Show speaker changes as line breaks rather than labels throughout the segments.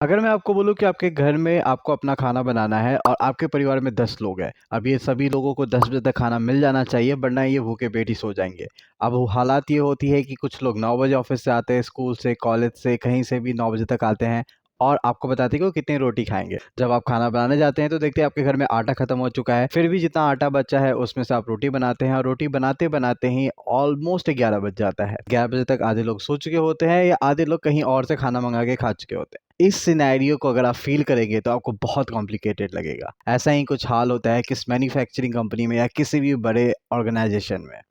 अगर मैं आपको बोलूँ कि आपके घर में आपको अपना खाना बनाना है और आपके परिवार में 10 लोग हैं। अब ये सभी लोगों को 10 बजे तक खाना मिल जाना चाहिए, वरना ये भूखे पेट ही सो जाएँगे। अब वो हालात ये होती है कि कुछ लोग 9 बजे ऑफ़िस से आते हैं, स्कूल से, कॉलेज से, कहीं से भी 9 बजे तक आते हैं और आपको बताते हैं कि वो कितनी रोटी खाएँगे। जब आप खाना बनाने जाते हैं तो देखते हैं आपके घर में आटा खत्म हो चुका है, फिर भी जितना आटा बचा है उसमें से आप रोटी बनाते हैं और रोटी बनाते-बनाते ही ऑलमोस्ट 11 बज जाता है। 11 बजे तक आधे लोग सो चुके होते हैं या आधे लोग कहीं और से खाना मँगा के खा चुके होते हैं। इस सिनेरियो को अगर आप फ़ील करेंगे तो आपको बहुत कॉम्प्लिकेटेड लगेगा। ऐसा ही कुछ हाल होता है किस मैन्युफैक्चरिंग कंपनी में या किसी भी बड़े ऑर्गेनाइज़ेशन में।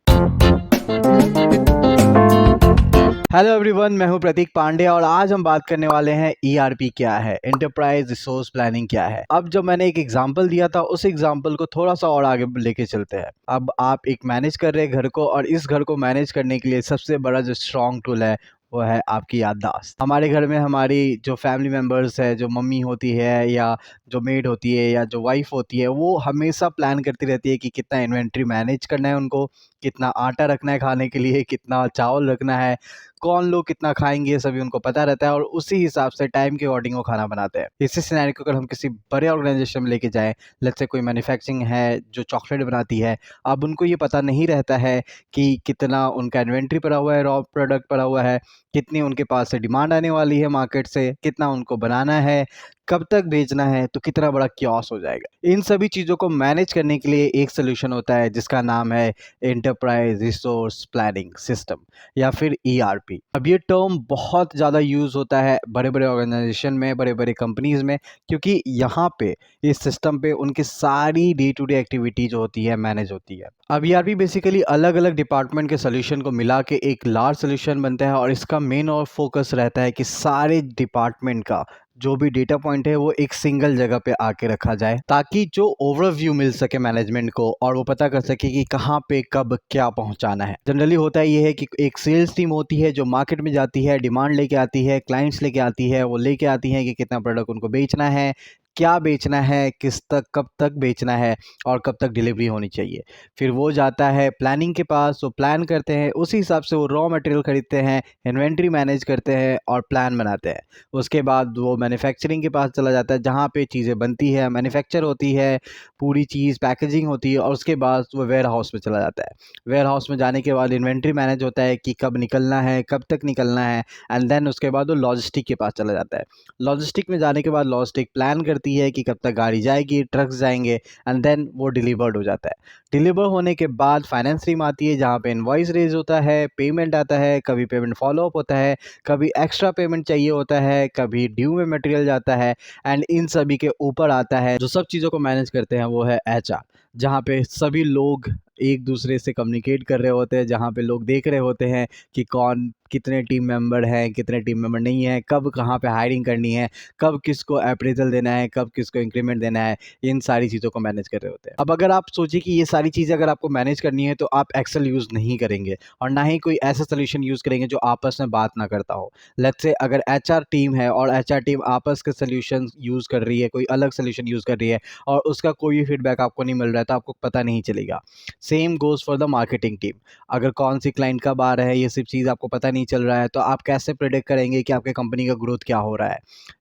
हेलो एवरीवन, मैं हूं प्रतीक पांडे और आज हम बात करने वाले हैं ईआरपी क्या है, एंटरप्राइज रिसोर्स प्लानिंग क्या है। अब जब मैंने एक एग्जांपल दिया था, उस एग्जांपल को थोड़ा सा और आगे लेके चलते हैं। अब आप एक मैनेज कर रहे हैं घर को और इस घर को मैनेज करने के लिए सबसे बड़ा जो स्ट्रॉन्ग टूल है वो है आपकी याददाश्त। हमारे घर में हमारी जो फैमिली मेंबर्स है, जो मम्मी होती है या जो मेड होती है या जो वाइफ होती है, वो हमेशा प्लान करती रहती है कि कितना इन्वेंट्री मैनेज करना है उनको, कितना आटा रखना है खाने के लिए, कितना चावल रखना है, कौन लोग कितना खाएँगे, ये सभी उनको पता रहता है और उसी हिसाब से टाइम के अकॉर्डिंग वो खाना बनाते हैं। इसी सिनेरियो को अगर हम किसी बड़े ऑर्गेनाइज़ेशन में लेके जाएँ, लेट्स से कोई मैन्युफैक्चरिंग है जो चॉकलेट बनाती है, अब उनको ये पता नहीं रहता है कि कितना उनका इन्वेंट्री पड़ा हुआ है, रॉ प्रोडक्ट पड़ा हुआ है, कितनी उनके पास से डिमांड आने वाली है मार्केट से, कितना उनको बनाना है, कब तक भेजना है, तो कितना बड़ा क्योस हो जाएगा। इन सभी चीज़ों को मैनेज करने के लिए एक सॉल्यूशन होता है जिसका नाम है एंटरप्राइज़ रिसोर्स प्लानिंग सिस्टम या फिर ईआरपी। अब ये टर्म बहुत ज़्यादा यूज़ होता है बड़े-बड़े ऑर्गेनाइज़ेशन में, बड़े-बड़े कंपनीज़ में, क्योंकि यहाँ पे इस सिस्टम पे उनकी सारी डे टू डे एक्टिविटी जो होती है मैनेज होती है। अब ईआरपी बेसिकली अलग-अलग डिपार्टमेंट के सॉल्यूशन को मिला के एक लार्ज सॉल्यूशन बनता है और इसका मेन और फोकस रहता है कि सारे डिपार्टमेंट का जो भी डेटा पॉइंट है वो एक सिंगल जगह पे आके रखा जाए, ताकि जो ओवरव्यू मिल सके मैनेजमेंट को और वो पता कर सके कि कहाँ पे कब क्या पहुंचाना है। जनरली होता ये है कि एक सेल्स टीम होती है जो मार्केट में जाती है, डिमांड लेके आती है, क्लाइंट्स लेके आती है, वो लेके आती है कि कितना प्रोडक्ट उनको बेचना है, क्या बेचना है, किस तक कब तक बेचना है और कब तक डिलीवरी होनी चाहिए। फिर वो जाता है प्लानिंग के पास, वो प्लान करते हैं, उसी हिसाब से वो रॉ मटेरियल खरीदते हैं, इन्वेंट्री मैनेज करते हैं और प्लान बनाते हैं। उसके बाद वो मैन्युफैक्चरिंग के पास चला जाता है जहाँ पे चीज़ें बनती है, मैन्युफैक्चर होती है, पूरी चीज़ पैकेजिंग होती है और उसके बाद वो वेयर हाउस में चला जाता है। वेयर हाउस में जाने के बाद इन्वेंट्री मैनेज होता है कि कब निकलना है, कब तक निकलना है एंड देन उसके बाद वो लॉजिस्टिक के पास चला जाता है। लॉजिस्टिक में जाने के बाद लॉजिस्टिक प्लान करती है कि कब तक गाड़ी जाएगी, ट्रक्स जाएँगे एंड देन वो डिलीवर्ड हो जाता है। डिलीवर होने के बाद फाइनेंस टीम आती है जहाँ पे इनवॉइस रेज़ होता है, पेमेंट आता है, कभी पेमेंट फ़ॉलो अप होता है, कभी एक्स्ट्रा पेमेंट चाहिए होता है, कभी ड्यू में मटेरियल जाता है एंड इन सभी के ऊपर आता है जो सब चीज़ों को मैनेज करते हैं वो है एचआर, जहाँ पे सभी लोग एक दूसरे से कम्युनिकेट कर रहे होते हैं, जहाँ पे लोग देख रहे होते हैं कि कौन कितने टीम मेंबर हैं, कितने टीम मेंबर नहीं हैं, कब कहाँ पे हायरिंग करनी है, कब किसको अप्रेज़ल देना है, कब किसको इंक्रीमेंट देना है, इन सारी चीज़ों को मैनेज कर रहे होते हैं। अब अगर आप सोचिए कि ये सारी चीज़ें अगर आपको मैनेज करनी है तो आप एक्सेल यूज़ नहीं करेंगे और ना ही कोई ऐसा सॉल्यूशन यूज़ करेंगे जो आपस में बात ना करता हो। लेट्स से अगर एचआर टीम है और एचआर टीम आपस के सॉल्यूशन यूज़ कर रही है, कोई अलग सॉल्यूशन यूज़ कर रही है और उसका कोई भी फीडबैक आपको नहीं मिल रहा है तो आपको पता नहीं चलेगा। Same goes for the marketing team. अगर कौन सी क्लाइंट कब आ रहा है, ये सब चीज़ आपको पता नहीं चल रहा है तो आप कैसे प्रेडिक्ट करेंगे कि आपके कंपनी का ग्रोथ क्या हो रहा है।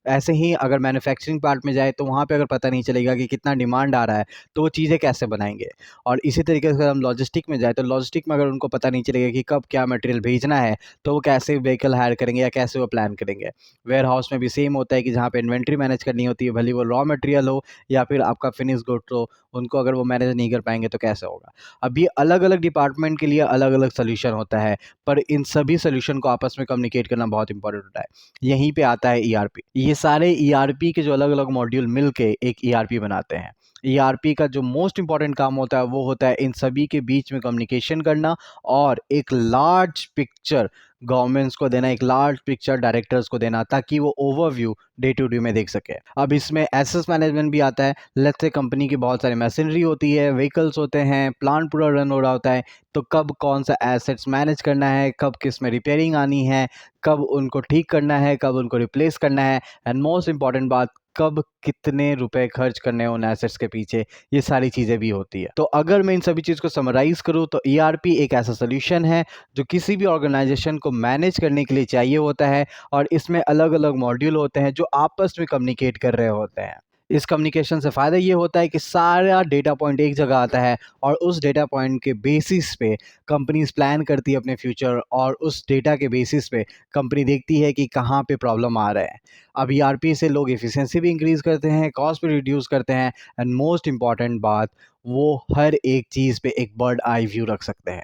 ऐसे ही अगर मैन्युफैक्चरिंग पार्ट में जाए तो वहाँ पे अगर पता नहीं चलेगा कि कितना डिमांड आ रहा है तो वो चीज़ें कैसे बनाएँगे। और इसी तरीके से अगर हम लॉजिस्टिक में जाए तो लॉजिस्टिक में अगर उनको पता नहीं चलेगा कि कब क्या मटेरियल भेजना है तो वो कैसे व्हीकल हायर करेंगे या कैसे वो प्लान करेंगे। वेयर हाउस में भी सेम होता है कि जहाँ पे इन्वेंट्री मैनेज करनी होती है, भले वो रॉ मटेरियल हो या फिर आपका फिनिश गुड्स हो, उनको अगर वो मैनेज नहीं कर पाएँगे तो कैसे होगा। अब ये अलग-अलग डिपार्टमेंट के लिए अलग-अलग सॉल्यूशन होता है, पर इन सभी सॉल्यूशन को आपस में कम्युनिकेट करना बहुत इंपॉर्टेंट होता है। यहीं पे आता है ईआरपी। ये सारे ईआरपी के जो अलग-अलग मॉड्यूल मिल के एक ईआरपी बनाते हैं। ईआरपी का जो मोस्ट इम्पोर्टेंट काम होता है वो होता है इन सभी के बीच में कम्युनिकेशन करना और एक लार्ज पिक्चर गवर्नमेंट्स को देना, एक लार्ज पिक्चर डायरेक्टर्स को देना ताकि वो ओवरव्यू डे टू डे में देख सके। अब इसमें एसेट्स मैनेजमेंट भी आता है। लेट्स से कंपनी की बहुत सारी मशीनरी होती है, व्हीकल्स होते हैं, प्लांट पूरा रन हो रहा होता है, तो कब कौन सा एसेट्स मैनेज करना है, कब किस में रिपेयरिंग आनी है, कब उनको ठीक करना है, कब उनको रिप्लेस करना है एंड मोस्ट इम्पॉर्टेंट बात, कब कितने रुपए खर्च करने हैं उन एसेट्स के पीछे, ये सारी चीज़ें भी होती है। तो अगर मैं इन सभी चीज़ को समराइज़ करूँ तो ईआरपी एक ऐसा सॉल्यूशन है जो किसी भी ऑर्गेनाइजेशन को मैनेज करने के लिए चाहिए होता है, और इसमें अलग-अलग मॉड्यूल होते हैं जो आपस में कम्युनिकेट कर रहे होते हैं। इस कम्युनिकेशन से फ़ायदा ये होता है कि सारा डेटा पॉइंट एक जगह आता है, और उस डेटा पॉइंट के बेसिस पे कंपनीज़ प्लान करती है अपने फ्यूचर, और उस डेटा के बेसिस पे कंपनी देखती है कि कहाँ पे प्रॉब्लम आ रहा है। अब ईआरपी से लोग एफिशिएंसी भी इंक्रीज़ करते हैं, कॉस्ट भी रिड्यूस करते हैं, एंड मोस्ट इम्पॉर्टेंट बात, वो हर एक चीज़ पे एक बर्ड आई व्यू रख सकते हैं।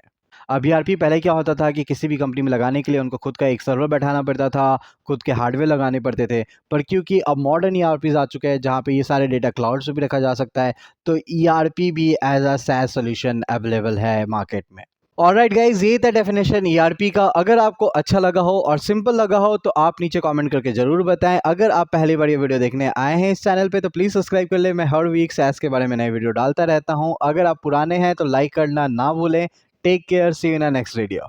अब ईआरपी पहले क्या होता था कि किसी भी कंपनी में लगाने के लिए उनको खुद का एक सर्वर बैठाना पड़ता था, खुद के हार्डवेयर लगाने पड़ते थे। पर क्योंकि अब मॉडर्न ईआरपीज़ आ चुके हैं जहाँ पे ये सारे डेटा क्लाउड पे भी रखा जा सकता है, तो ईआरपी भी as a SaaS solution available है मार्केट में। ऑलराइट गाइस, ये था डेफिनेशन ईआरपी का। अगर आपको अच्छा लगा हो और सिंपल लगा हो तो आप नीचे कमेंट करके ज़रूर बताएं। अगर आप पहली बार ये वीडियो देखने आए हैं इस चैनल पे तो प्लीज़ सब्सक्राइब कर लें। मैं हर वीक SaaS के बारे में नए वीडियो डालता रहता हूँ। अगर आप पुराने हैं तो लाइक करना ना भूलें। Take care, see you in the next video.